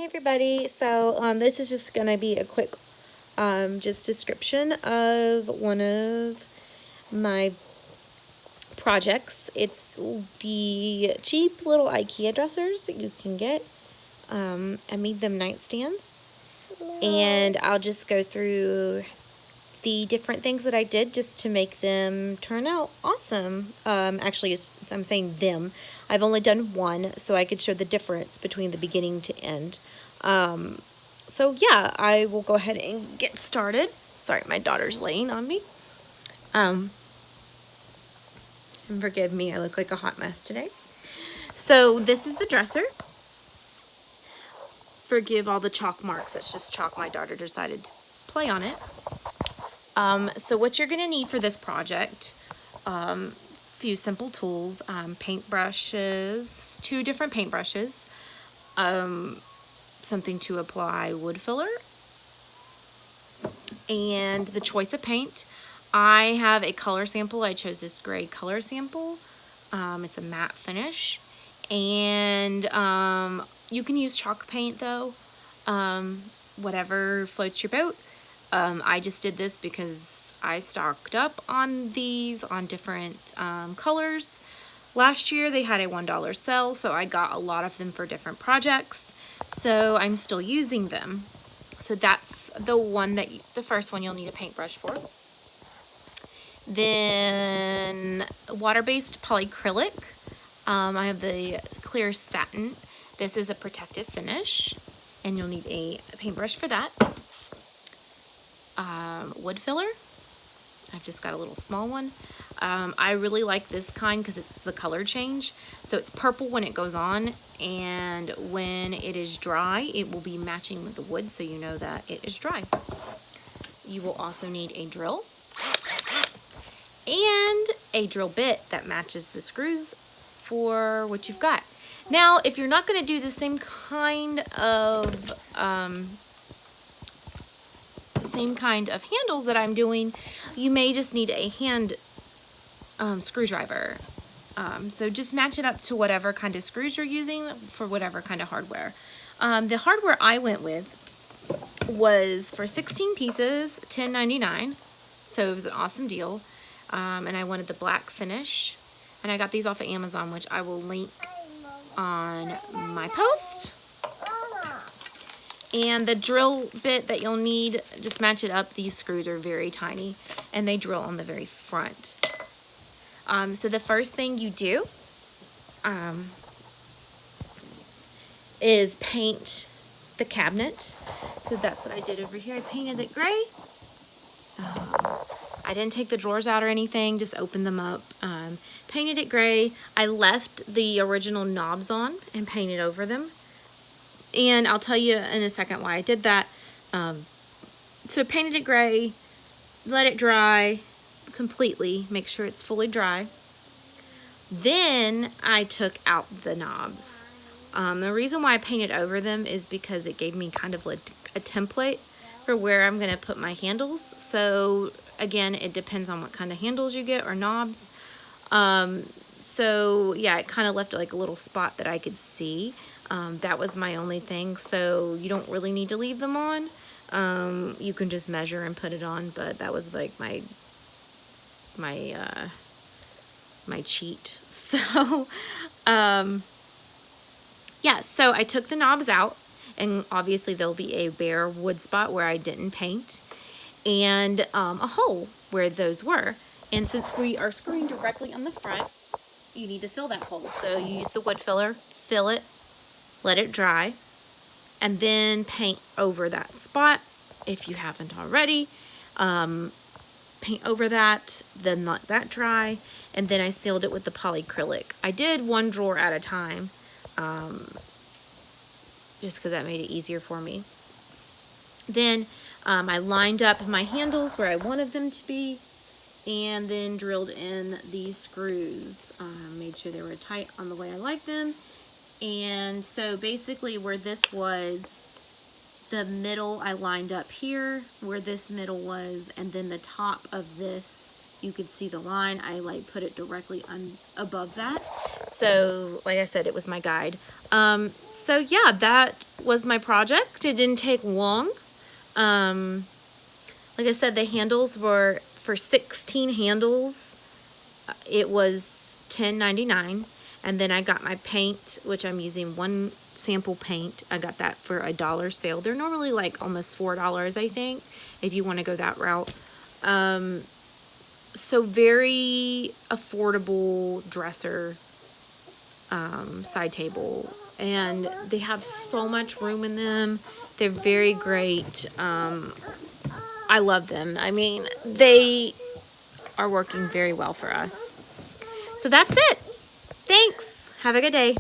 Hey everybody, so this is just going to be a quick just description of one of my projects. It's the cheap little IKEA dressers that you can get. I made them nightstands, and I'll just go through the different things that I did just to make them turn out awesome. Actually, I'm saying them. I've only done one, so I could show the difference between the beginning to end. So yeah, I will go ahead and get started. Sorry, my daughter's laying on me. And forgive me, I look like a hot mess today. So this is the dresser. Forgive all the chalk marks. That's just chalk my daughter decided to play on it. So what you're gonna need for this project, few simple tools, paintbrushes, 2 different paintbrushes, something to apply wood filler, and the choice of paint. I have a color sample. I chose this gray color sample. It's a matte finish, and you can use chalk paint though, whatever floats your boat. I just did this because I stocked up on these on different colors. Last year they had a $1 sale, so I got a lot of them for different projects. So I'm still using them. So that's the one that the first one you'll need a paintbrush for. Then water-based polyacrylic. I have the clear satin. This is a protective finish, and you'll need a paintbrush for that. Wood filler. I've just got a little small one. I really like this kind because it's the color change. So it's purple when it goes on, and when it is dry, it will be matching with the wood, so you know that it is dry. You will also need a drill and a drill bit that matches the screws for what you've got. Now, if you're not going to do the same kind of handles that I'm doing, you may just need a hand screwdriver. So just match it up to whatever kind of screws you're using for whatever kind of hardware. The hardware I went with was for 16 pieces, $10.99. So it was an awesome deal. And I wanted the black finish. And I got these off of Amazon, which I will link on my post. And the drill bit that you'll need, just match it up. These screws are very tiny, and they drill on the very front. So the first thing you do is paint the cabinet. So that's what I did over here. I painted it gray. I didn't take the drawers out or anything, just opened them up. Painted it gray. I left the original knobs on and painted over them. And I'll tell you in a second why I did that. So I painted it gray, let it dry completely, make sure it's fully dry. Then I took out the knobs. The reason why I painted over them is because it gave me kind of like a template for where I'm going to put my handles. So again, it depends on what kind of handles you get or knobs. So yeah, it kind of left like a little spot that I could see. That was my only thing, so you don't really need to leave them on. You can just measure and put it on, but that was like my cheat. So yeah, so I took the knobs out, and obviously there'll be a bare wood spot where I didn't paint, and a hole where those were. And since we are screwing directly on the front, you need to fill that hole. So you use the wood filler, fill it, let it dry, and then paint over that spot if you haven't already. Paint over that, then let that dry, and then I sealed it with the polyacrylic. I did one drawer at a time, just because that made it easier for me. Then I lined up my handles where I wanted them to be, and then drilled in these screws. Made sure they were tight on the way I like them. And so basically where this was, the middle I lined up here where this middle was, and then the top of this, you could see the line. I like put it directly above that. So like I said, it was my guide. So yeah, that was my project. It didn't take long. Like I said, the handles were, for 16 handles, it was $10.99. And then I got my paint, which I'm using one sample paint. I got that for $1 sale. They're normally like almost $4, I think, if you want to go that route. So very affordable dresser, side table, and they have so much room in them. They're very great. I love them. I mean, they are working very well for us. So that's it. Thanks. Have a good day.